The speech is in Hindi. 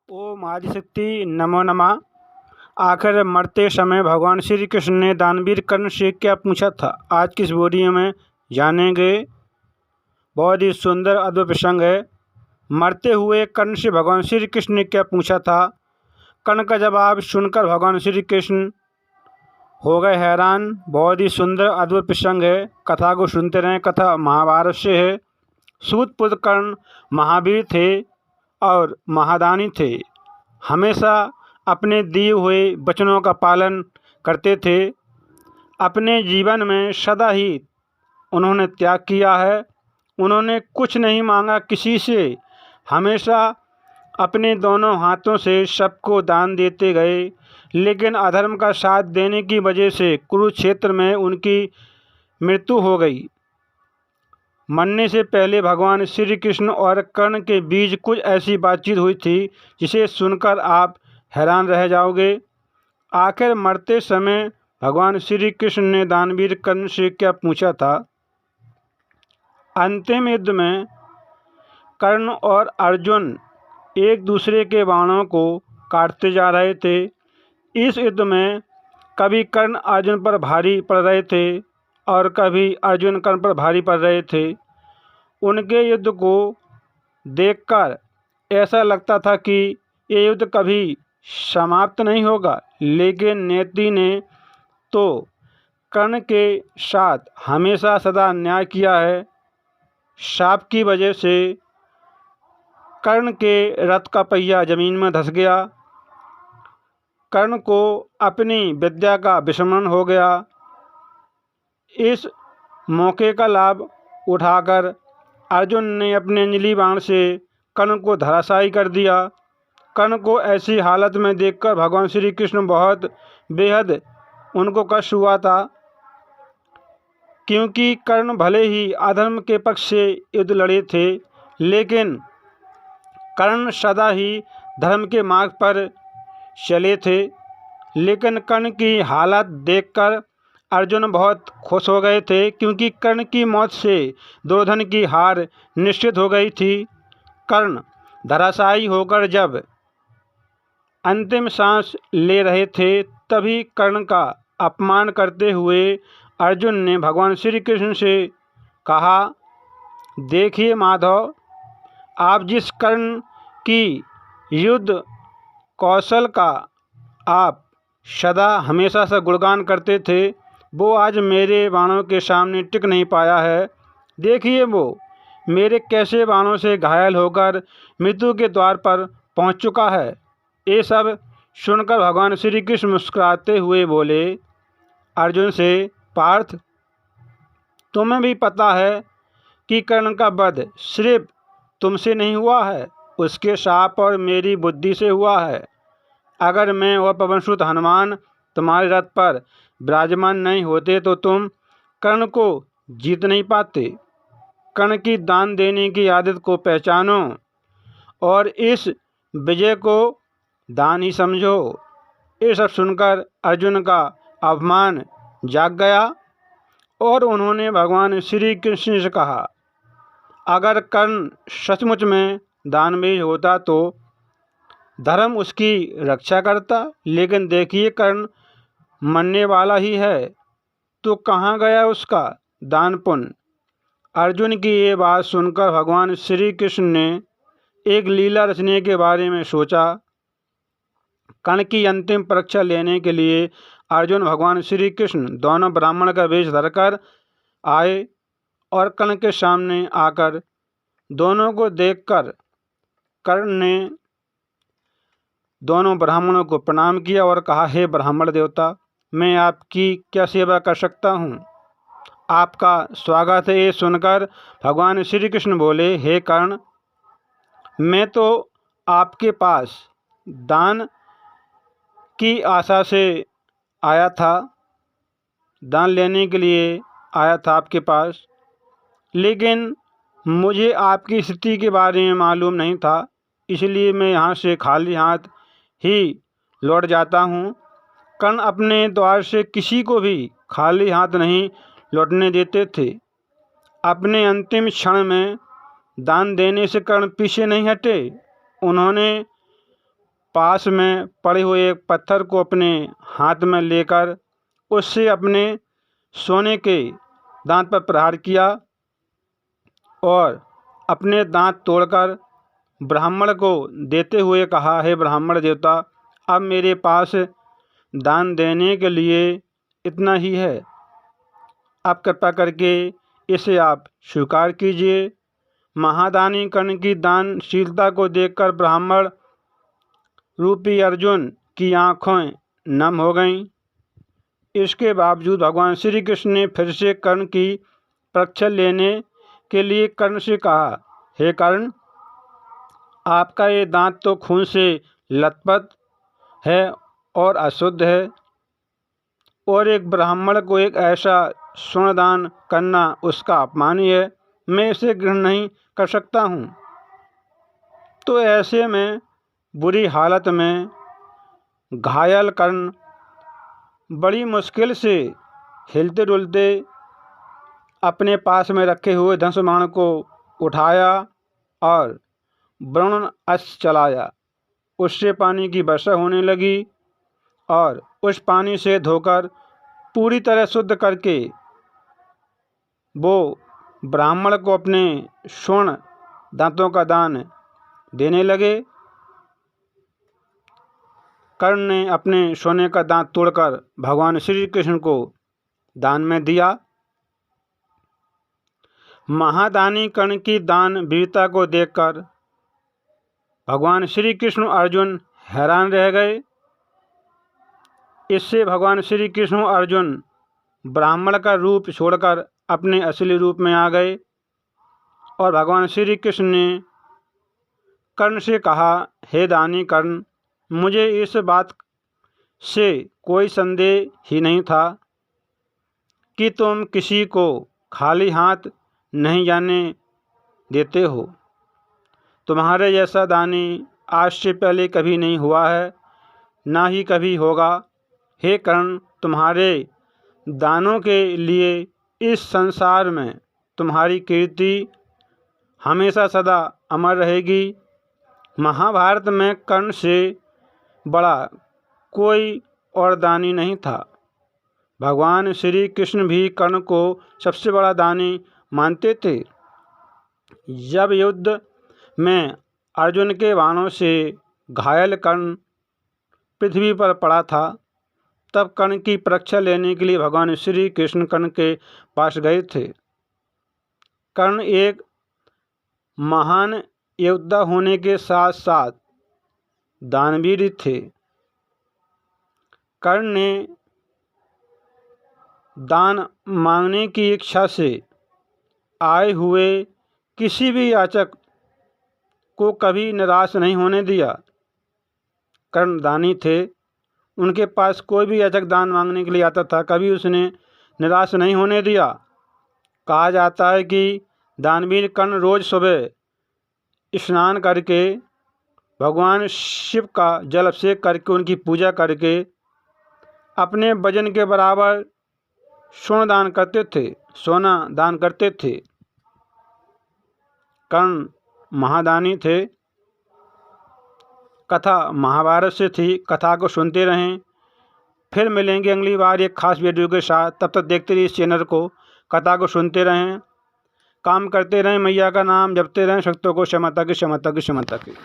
ओम आदिशक्ति नमो नमः। आखिर मरते समय भगवान श्री कृष्ण ने दानवीर कर्ण से क्या पूछा था, आज की इस वीडियो में जानेंगे। बहुत ही सुंदर अद्भुत प्रसंग है। मरते हुए कर्ण से भगवान श्री कृष्ण ने क्या पूछा था। कर्ण का जवाब सुनकर भगवान श्री कृष्ण हो गए हैरान। बहुत ही सुंदर अद्भुत प्रसंग है। कथा को सुनते रहें। कथा महाभारत से है। सूत पुत्र कर्ण महावीर थे और महादानी थे। हमेशा अपने दिए हुए वचनों का पालन करते थे। अपने जीवन में सदा ही उन्होंने त्याग किया है। उन्होंने कुछ नहीं मांगा किसी से। हमेशा अपने दोनों हाथों से सबको दान देते गए, लेकिन अधर्म का साथ देने की वजह से कुरुक्षेत्र में उनकी मृत्यु हो गई। मरने से पहले भगवान श्री कृष्ण और कर्ण के बीच कुछ ऐसी बातचीत हुई थी जिसे सुनकर आप हैरान रह जाओगे। आखिर मरते समय भगवान श्री कृष्ण ने दानवीर कर्ण से क्या पूछा था। अंतिम युद्ध में कर्ण और अर्जुन एक दूसरे के बाणों को काटते जा रहे थे। इस युद्ध में कभी कर्ण अर्जुन पर भारी पड़ रहे थे और कभी अर्जुन कर्ण पर भारी पड़ रहे थे। उनके युद्ध को देखकर ऐसा लगता था कि ये युद्ध कभी समाप्त नहीं होगा, लेकिन नियति ने तो कर्ण के साथ हमेशा सदा अन्याय किया है। शाप की वजह से कर्ण के रथ का पहिया जमीन में धंस गया। कर्ण को अपनी विद्या का विस्मरण हो गया। इस मौके का लाभ उठाकर अर्जुन ने अपने अंजलि बाण से कर्ण को धराशायी कर दिया। कर्ण को ऐसी हालत में देखकर भगवान श्री कृष्ण बहुत बेहद उनको कष्ट हुआ था, क्योंकि कर्ण भले ही अधर्म के पक्ष से युद्ध लड़े थे, लेकिन कर्ण सदा ही धर्म के मार्ग पर चले थे। लेकिन कर्ण की हालत देखकर अर्जुन बहुत खुश हो गए थे, क्योंकि कर्ण की मौत से दुर्योधन की हार निश्चित हो गई थी। कर्ण धराशायी होकर जब अंतिम सांस ले रहे थे, तभी कर्ण का अपमान करते हुए अर्जुन ने भगवान श्री कृष्ण से कहा, देखिए माधव, आप जिस कर्ण की युद्ध कौशल का आप सदा हमेशा से गुणगान करते थे, वो आज मेरे बाणों के सामने टिक नहीं पाया है। देखिए वो मेरे कैसे बाणों से घायल होकर मृत्यु के द्वार पर पहुंच चुका है। ये सब सुनकर भगवान श्री कृष्ण मुस्कुराते हुए बोले अर्जुन से, पार्थ, तुम्हें भी पता है कि कर्ण का वध सिर्फ तुमसे नहीं हुआ है, उसके शाप और मेरी बुद्धि से हुआ है। अगर मैं और पवनसुत हनुमान तुम्हारे रथ पर विराजमान नहीं होते तो तुम कर्ण को जीत नहीं पाते। कर्ण की दान देने की आदत को पहचानो और इस विजय को दान ही समझो। ये सब सुनकर अर्जुन का अभिमान जाग गया और उन्होंने भगवान श्री कृष्ण से कहा, अगर कर्ण सचमुच में दानवीर होता तो धर्म उसकी रक्षा करता, लेकिन देखिए कर्ण मरने वाला ही है, तो कहाँ गया उसका दान पुण्य। अर्जुन की ये बात सुनकर भगवान श्री कृष्ण ने एक लीला रचने के बारे में सोचा। कर्ण की अंतिम परीक्षा लेने के लिए अर्जुन भगवान श्री कृष्ण दोनों ब्राह्मण का वेश धरकर आए और कर्ण के सामने आकर दोनों को देखकर कर्ण ने दोनों ब्राह्मणों को प्रणाम किया और कहा, हे ब्राह्मण देवता, मैं आपकी क्या सेवा कर सकता हूँ। आपका स्वागत है। ये सुनकर भगवान श्री कृष्ण बोले, हे कर्ण, मैं तो आपके पास दान की आशा से आया था, दान लेने के लिए आया था आपके पास, लेकिन मुझे आपकी स्थिति के बारे में मालूम नहीं था, इसलिए मैं यहाँ से खाली हाथ ही लौट जाता हूँ। कर्ण अपने द्वार से किसी को भी खाली हाथ नहीं लौटने देते थे। अपने अंतिम क्षण में दान देने से कर्ण पीछे नहीं हटे। उन्होंने पास में पड़े हुए एक पत्थर को अपने हाथ में लेकर उससे अपने सोने के दांत पर प्रहार किया और अपने दांत तोड़कर ब्राह्मण को देते हुए कहा, हे ब्राह्मण देवता, अब मेरे पास दान देने के लिए इतना ही है। आप कृपा करके इसे आप स्वीकार कीजिए। महादानी कर्ण की दानशीलता को देखकर ब्राह्मण रूपी अर्जुन की आँखें नम हो गईं। इसके बावजूद भगवान श्री कृष्ण ने फिर से कर्ण की परीक्षा लेने के लिए कर्ण से कहा, हे कर्ण, आपका ये दांत तो खून से लथपथ है और अशुद्ध है, और एक ब्राह्मण को एक ऐसा स्वर्ण दान करना उसका अपमान ही है। मैं इसे ग्रहण नहीं कर सकता हूँ। तो ऐसे में बुरी हालत में घायल कर्ण बड़ी मुश्किल से हिलते डुलते अपने पास में रखे हुए धनुष को उठाया और वरुण अस्त्र चलाया। उससे पानी की वर्षा होने लगी और उस पानी से धोकर पूरी तरह शुद्ध करके वो ब्राह्मण को अपने स्वर्ण दांतों का दान देने लगे। कर्ण ने अपने सोने का दांत तोड़कर भगवान श्री कृष्ण को दान में दिया। महादानी कर्ण की दान वीरता को देखकर भगवान श्री कृष्ण अर्जुन हैरान रह गए। इससे भगवान श्री कृष्ण अर्जुन ब्राह्मण का रूप छोड़कर अपने असली रूप में आ गए और भगवान श्री कृष्ण ने कर्ण से कहा, हे दानी कर्ण, मुझे इस बात से कोई संदेह ही नहीं था कि तुम किसी को खाली हाथ नहीं जाने देते हो। तुम्हारे जैसा दानी आज से पहले कभी नहीं हुआ है, ना ही कभी होगा। हे कर्ण, तुम्हारे दानों के लिए इस संसार में तुम्हारी कीर्ति हमेशा सदा अमर रहेगी। महाभारत में कर्ण से बड़ा कोई और दानी नहीं था। भगवान श्री कृष्ण भी कर्ण को सबसे बड़ा दानी मानते थे। जब युद्ध में अर्जुन के बाणों से घायल कर्ण पृथ्वी पर पड़ा था, तब कर्ण की परीक्षा लेने के लिए भगवान श्री कृष्ण कर्ण के पास गए थे। कर्ण एक महान योद्धा होने के साथ साथ दानवीर थे। कर्ण ने दान मांगने की इच्छा से आए हुए किसी भी याचक को कभी निराश नहीं होने दिया। कर्ण दानी थे, उनके पास कोई भी याचक दान मांगने के लिए आता था, कभी उसने निराश नहीं होने दिया। कहा जाता है कि दानवीर कर्ण रोज सुबह स्नान करके भगवान शिव का जल अभिषेक करके उनकी पूजा करके अपने वजन के बराबर स्वर्ण दान करते थे, सोना दान करते थे। कर्ण महादानी थे। कथा महाभारत से थी। कथा को सुनते रहें। फिर मिलेंगे अगली बार एक खास वीडियो के साथ। तब तक देखते रहिए इस चैनल को, कथा को सुनते रहें, काम करते रहें, मैया का नाम जपते रहें, शक्तों को क्षमता की क्षमता की क्षमता की।